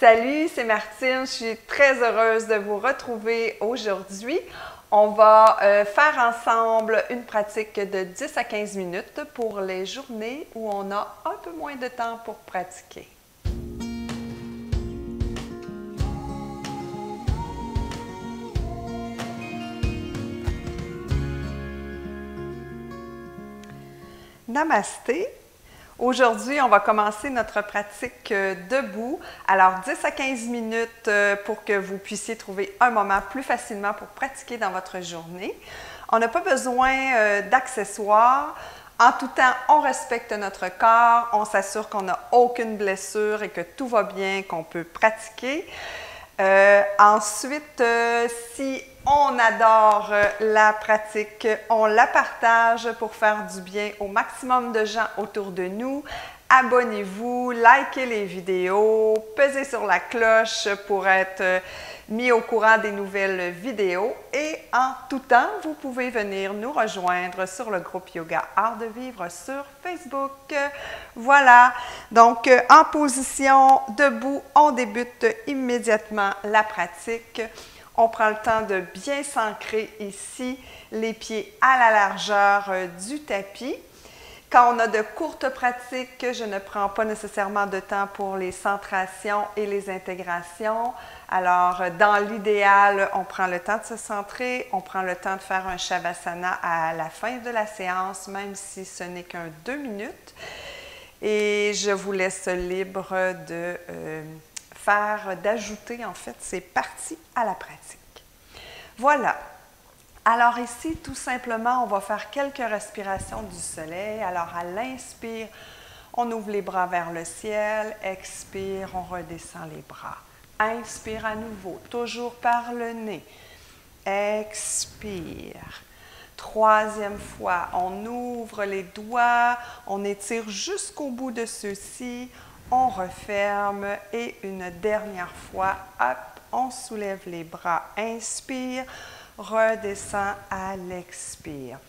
Salut, c'est Martine. Je suis très heureuse de vous retrouver aujourd'hui. On va faire ensemble une pratique de 10 à 15 minutes pour les journées où on a un peu moins de temps pour pratiquer. Namasté. Aujourd'hui, on va commencer notre pratique debout. Alors, 10 à 15 minutes pour que vous puissiez trouver un moment plus facilement pour pratiquer dans votre journée. On n'a pas besoin d'accessoires. En tout temps, on respecte notre corps, on s'assure qu'on n'a aucune blessure et que tout va bien, qu'on peut pratiquer. Ensuite, si on adore la pratique, on la partage pour faire du bien au maximum de gens autour de nous. Abonnez-vous, likez les vidéos, pesez sur la cloche pour être mis au courant des nouvelles vidéos. Et en tout temps, vous pouvez venir nous rejoindre sur le groupe Yoga Art de Vivre sur Facebook. Voilà, donc en position debout, on débute immédiatement la pratique. On prend le temps de bien s'ancrer ici, les pieds à la largeur du tapis. Quand on a de courtes pratiques, je ne prends pas nécessairement de temps pour les centrations et les intégrations. Alors, dans l'idéal, on prend le temps de se centrer, on prend le temps de faire un Shavasana à la fin de la séance, même si ce n'est qu'un 2 minutes. Et je vous laisse libre de d'ajouter en fait ces parties à la pratique. Voilà. Alors ici, tout simplement, on va faire quelques respirations du soleil. Alors à l'inspire, on ouvre les bras vers le ciel. Expire, on redescend les bras. Inspire à nouveau, toujours par le nez. Expire. Troisième fois, on ouvre les doigts, on étire jusqu'au bout de ceux-ci. On referme et une dernière fois, hop, on soulève les bras, inspire, redescend à l'expire.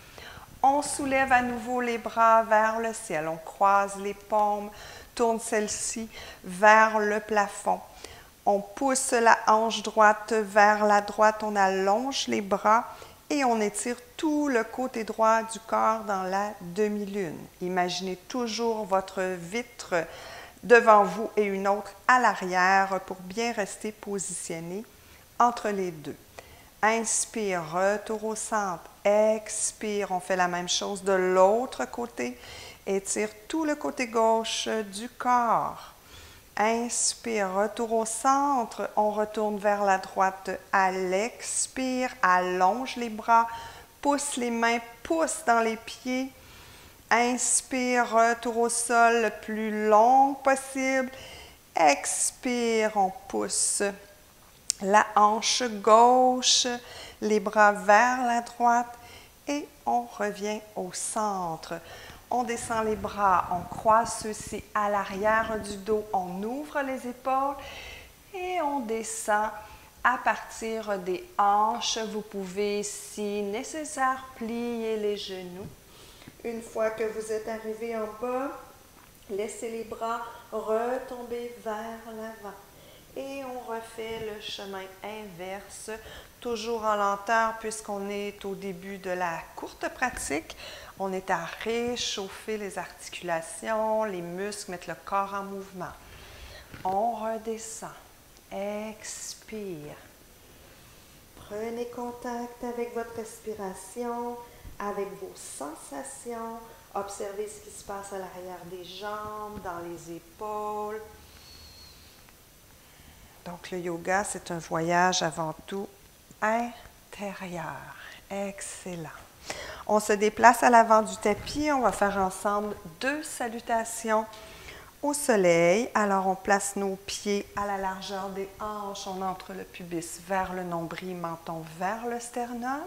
On soulève à nouveau les bras vers le ciel, on croise les paumes, tourne celle-ci vers le plafond. On pousse la hanche droite vers la droite, on allonge les bras et on étire tout le côté droit du corps dans la demi-lune. Imaginez toujours votre vitre devant vous et une autre à l'arrière pour bien rester positionné entre les deux. Inspire, retour au centre. Expire, on fait la même chose de l'autre côté. Étire tout le côté gauche du corps. Inspire, retour au centre. On retourne vers la droite à l'expire. Allonge les bras, pousse les mains, pousse dans les pieds. Inspire, retour au sol le plus long possible. Expire, on pousse la hanche gauche, les bras vers la droite et on revient au centre. On descend les bras, on croise ceux-ci à l'arrière du dos, on ouvre les épaules et on descend à partir des hanches. Vous pouvez, si nécessaire, plier les genoux. Une fois que vous êtes arrivé en bas, laissez les bras retomber vers l'avant. Et on refait le chemin inverse, toujours en lenteur puisqu'on est au début de la courte pratique. On est à réchauffer les articulations, les muscles, mettre le corps en mouvement. On redescend. Expire. Prenez contact avec votre respiration, avec vos sensations. Observez ce qui se passe à l'arrière des jambes, dans les épaules. Donc, le yoga, c'est un voyage avant tout intérieur. Excellent. On se déplace à l'avant du tapis. On va faire ensemble 2 salutations au soleil. Alors, on place nos pieds à la largeur des hanches. On entre le pubis vers le nombril, menton vers le sternum.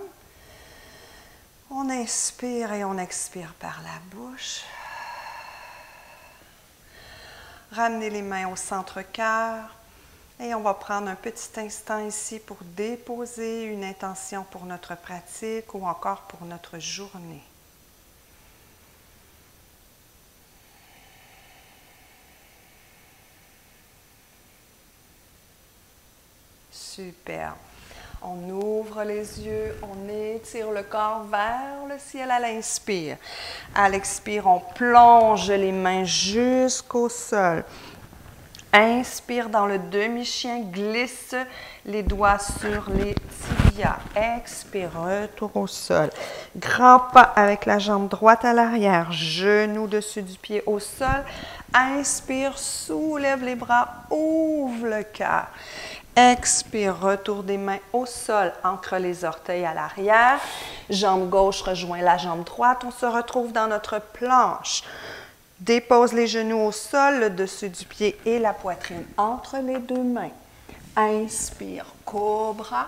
On inspire et on expire par la bouche. Ramenez les mains au centre-cœur. Et on va prendre un petit instant ici pour déposer une intention pour notre pratique ou encore pour notre journée. Super. On ouvre les yeux, on étire le corps vers le ciel à l'inspire. À l'expire, on plonge les mains jusqu'au sol. Inspire dans le demi-chien, glisse les doigts sur les tibias. Expire, retour au sol. Grand pas avec la jambe droite à l'arrière, genou dessus du pied au sol. Inspire, soulève les bras, ouvre le cœur. Expire, retour des mains au sol, ancre les orteils à l'arrière. Jambe gauche rejoint la jambe droite. On se retrouve dans notre planche. Dépose les genoux au sol, le dessus du pied et la poitrine entre les deux mains. Inspire, cobra.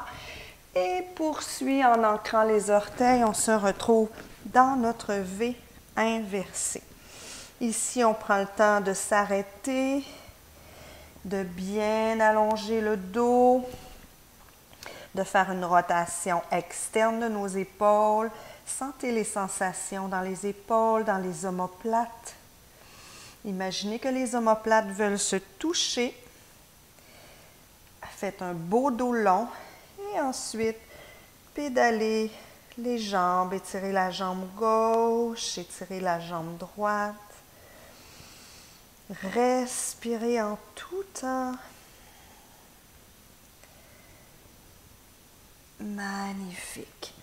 Et poursuit en ancrant les orteils. On se retrouve dans notre V inversé. Ici, on prend le temps de s'arrêter, de bien allonger le dos, de faire une rotation externe de nos épaules. Sentez les sensations dans les épaules, dans les omoplates. Imaginez que les omoplates veulent se toucher. Faites un beau dos long et ensuite pédalez les jambes. Étirez la jambe gauche, étirez la jambe droite. Respirez en tout temps. Magnifique.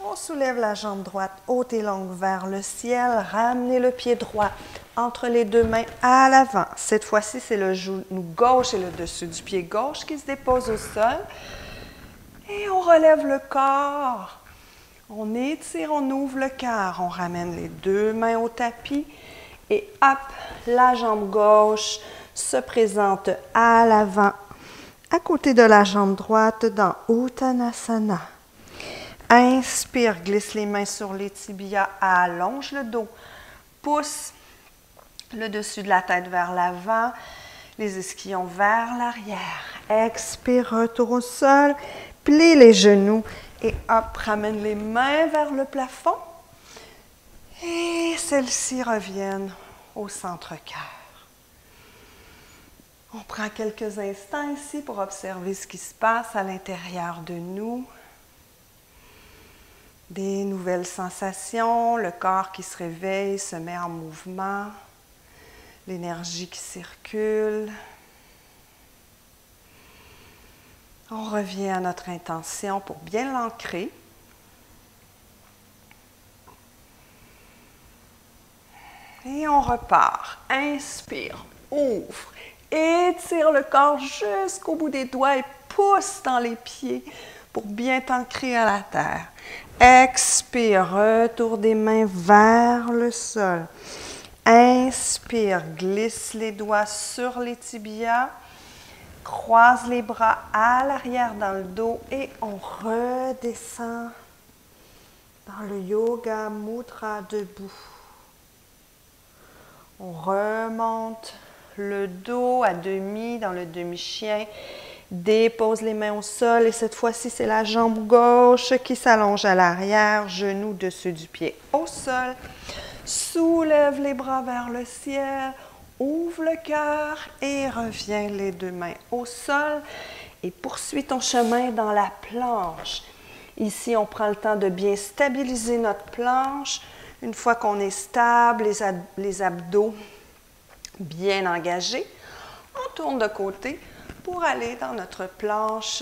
On soulève la jambe droite haute et longue vers le ciel. Ramenez le pied droit entre les deux mains à l'avant. Cette fois-ci, c'est le genou gauche et le dessus du pied gauche qui se dépose au sol. Et on relève le corps. On étire, on ouvre le cœur. On ramène les deux mains au tapis. Et hop, la jambe gauche se présente à l'avant, à côté de la jambe droite dans Uttanasana. Inspire, glisse les mains sur les tibias, allonge le dos, pousse le dessus de la tête vers l'avant, les ischions vers l'arrière. Expire, retour au sol, plie les genoux et hop, ramène les mains vers le plafond. Et celles-ci reviennent au centre-cœur. On prend quelques instants ici pour observer ce qui se passe à l'intérieur de nous. Des nouvelles sensations, le corps qui se réveille, se met en mouvement, l'énergie qui circule. On revient à notre intention pour bien l'ancrer. Et on repart. Inspire, ouvre, étire le corps jusqu'au bout des doigts et pousse dans les pieds pour bien t'ancrer à la terre. Expire, retour des mains vers le sol. Inspire, glisse les doigts sur les tibias. Croise les bras à l'arrière dans le dos et on redescend dans le Yoga Mudra debout. On remonte le dos à demi dans le demi-chien. Dépose les mains au sol et cette fois-ci, c'est la jambe gauche qui s'allonge à l'arrière, genou dessus du pied au sol. Soulève les bras vers le ciel, ouvre le cœur et reviens les deux mains au sol et poursuis ton chemin dans la planche. Ici, on prend le temps de bien stabiliser notre planche. Une fois qu'on est stable, les abdos bien engagés, on tourne de côté pour aller dans notre planche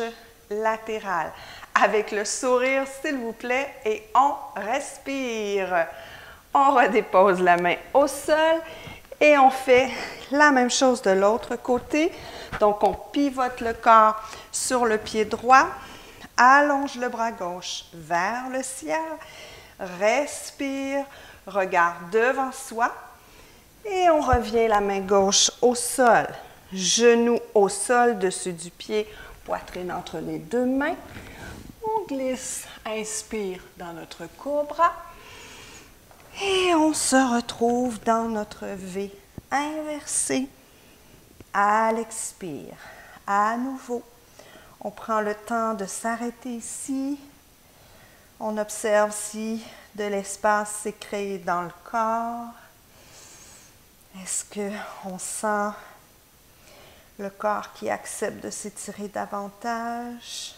latérale. Avec le sourire, s'il vous plaît, et on respire. On redépose la main au sol et on fait la même chose de l'autre côté. Donc, on pivote le corps sur le pied droit, allonge le bras gauche vers le ciel. Respire, regard devant soi et on revient la main gauche au sol, genou au sol, dessus du pied, poitrine entre les deux mains. On glisse, inspire dans notre cobra et on se retrouve dans notre V inversé. À l'expire, à nouveau, on prend le temps de s'arrêter ici. On observe si de l'espace s'est créé dans le corps. Est-ce qu'on sent Le corps qui accepte de s'étirer davantage.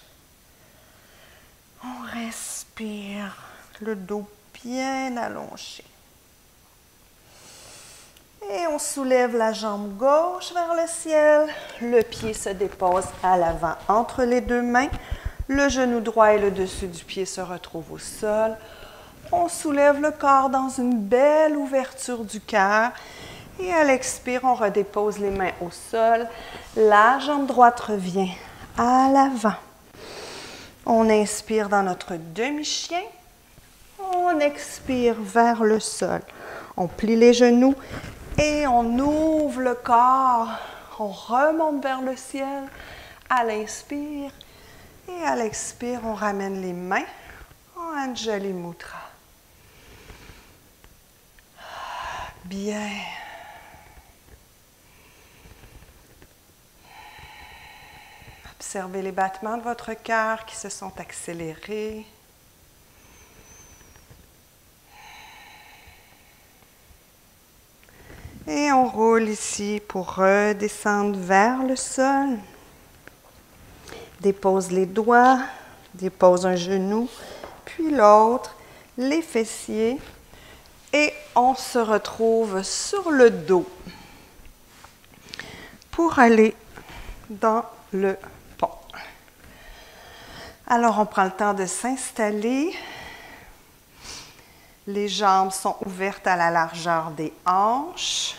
On respire, le dos bien allongé. Et on soulève la jambe gauche vers le ciel. Le pied se dépose à l'avant entre les deux mains. Le genou droit et le dessus du pied se retrouvent au sol. On soulève le corps dans une belle ouverture du cœur. Et à l'expire, on redépose les mains au sol. La jambe droite revient à l'avant. On inspire dans notre demi-chien. On expire vers le sol. On plie les genoux et on ouvre le corps. On remonte vers le ciel à l'inspire. Et à l'expire, on ramène les mains en Anjali Mudra. Bien. Observez les battements de votre cœur qui se sont accélérés. Et on roule ici pour redescendre vers le sol. Dépose les doigts, dépose un genou, puis l'autre, les fessiers. Et on se retrouve sur le dos pour aller dans le pont. Alors, on prend le temps de s'installer. Les jambes sont ouvertes à la largeur des hanches.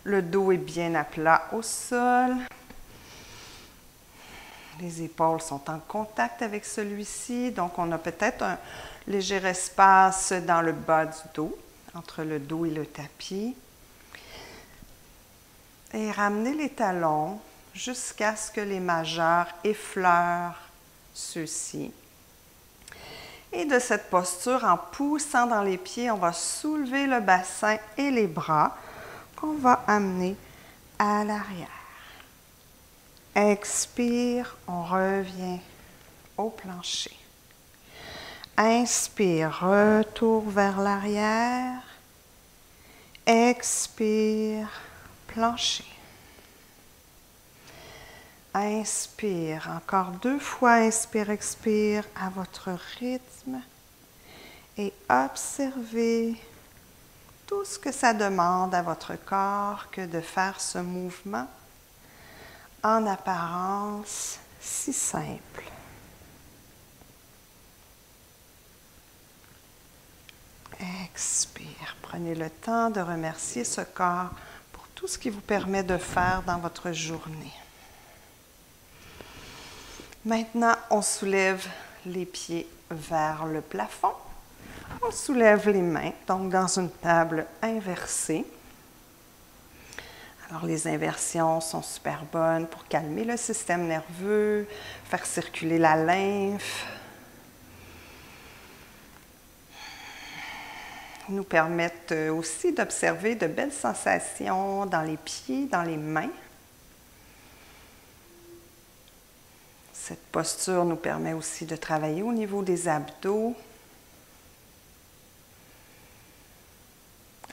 Le dos est bien à plat au sol. Les épaules sont en contact avec celui-ci. Donc, on a peut-être un léger espace dans le bas du dos, entre le dos et le tapis. Et ramenez les talons jusqu'à ce que les majeurs effleurent ceux-ci. Et de cette posture, en poussant dans les pieds, on va soulever le bassin et les bras qu'on va amener à l'arrière. Expire, on revient au plancher. Inspire, retour vers l'arrière. Expire, plancher. Inspire, encore 2 fois, inspire, expire à votre rythme et observez tout ce que ça demande à votre corps que de faire ce mouvement en apparence si simple. Expire, prenez le temps de remercier ce corps pour tout ce qu'il vous permet de faire dans votre journée. Maintenant, on soulève les pieds vers le plafond. On soulève les mains, donc dans une table inversée. Alors, les inversions sont super bonnes pour calmer le système nerveux, faire circuler la lymphe, nous permettent aussi d'observer de belles sensations dans les pieds, dans les mains. Cette posture nous permet aussi de travailler au niveau des abdos.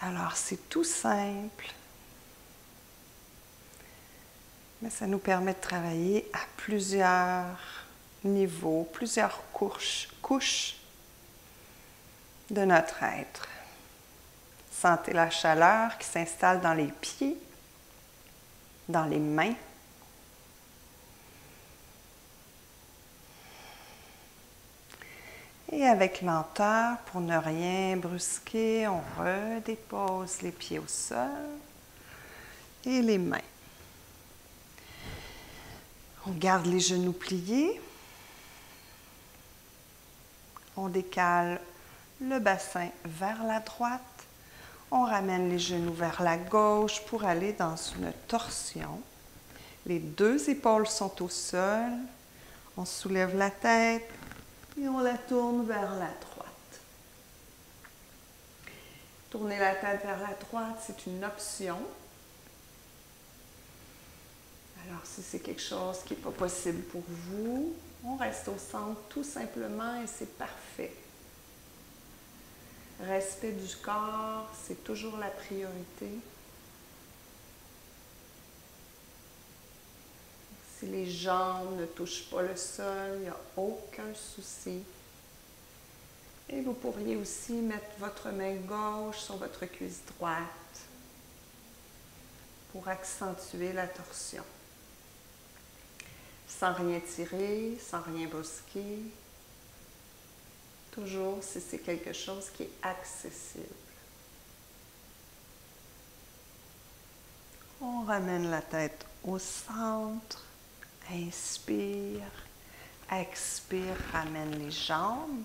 Alors, c'est tout simple, mais ça nous permet de travailler à plusieurs niveaux, plusieurs couches de notre être. Sentez la chaleur qui s'installe dans les pieds, dans les mains. Et avec lenteur, pour ne rien brusquer, on redépose les pieds au sol et les mains. On garde les genoux pliés. On décale le bassin vers la droite. On ramène les genoux vers la gauche pour aller dans une torsion. Les 2 épaules sont au sol. On soulève la tête. Et on la tourne vers la droite. Tourner la tête vers la droite, c'est une option. Alors, si c'est quelque chose qui n'est pas possible pour vous, on reste au centre tout simplement et c'est parfait. Respect du corps, c'est toujours la priorité. Si les jambes ne touchent pas le sol, il n'y a aucun souci. Et vous pourriez aussi mettre votre main gauche sur votre cuisse droite pour accentuer la torsion. Sans rien tirer, sans rien brusquer. Toujours si c'est quelque chose qui est accessible. On ramène la tête au centre. Inspire. Expire, ramène les jambes.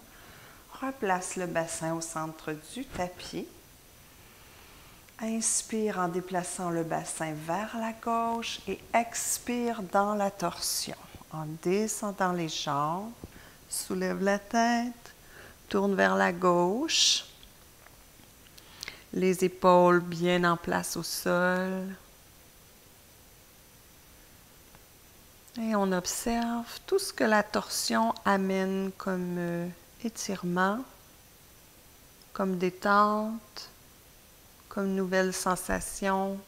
Replace le bassin au centre du tapis. Inspire en déplaçant le bassin vers la gauche et expire dans la torsion. En descendant les jambes, soulève la tête, tourne vers la gauche. Les épaules bien en place au sol. Et on observe tout ce que la torsion amène comme étirement, comme détente, comme nouvelles sensations.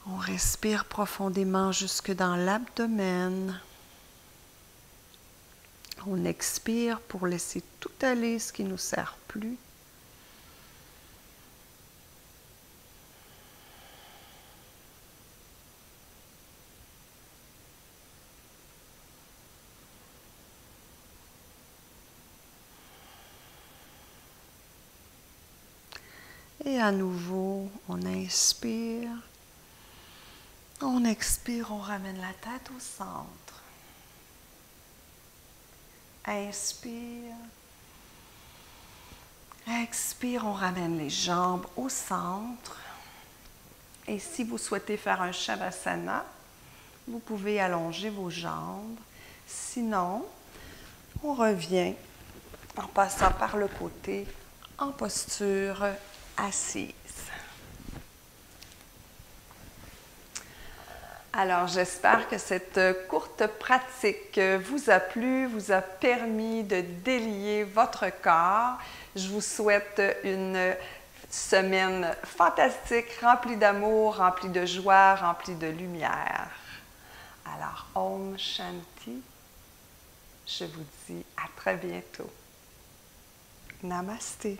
On respire profondément jusque dans l'abdomen. On expire pour laisser tout aller ce qui ne nous sert plus. Et à nouveau, on inspire. On expire, on ramène la tête au centre. Inspire. Expire, on ramène les jambes au centre. Et si vous souhaitez faire un Shavasana, vous pouvez allonger vos jambes. Sinon, on revient en passant par le côté en posture assise. Alors, j'espère que cette courte pratique vous a plu, vous a permis de délier votre corps. Je vous souhaite une semaine fantastique, remplie d'amour, remplie de joie, remplie de lumière. Alors, Om Shanti, je vous dis à très bientôt. Namasté.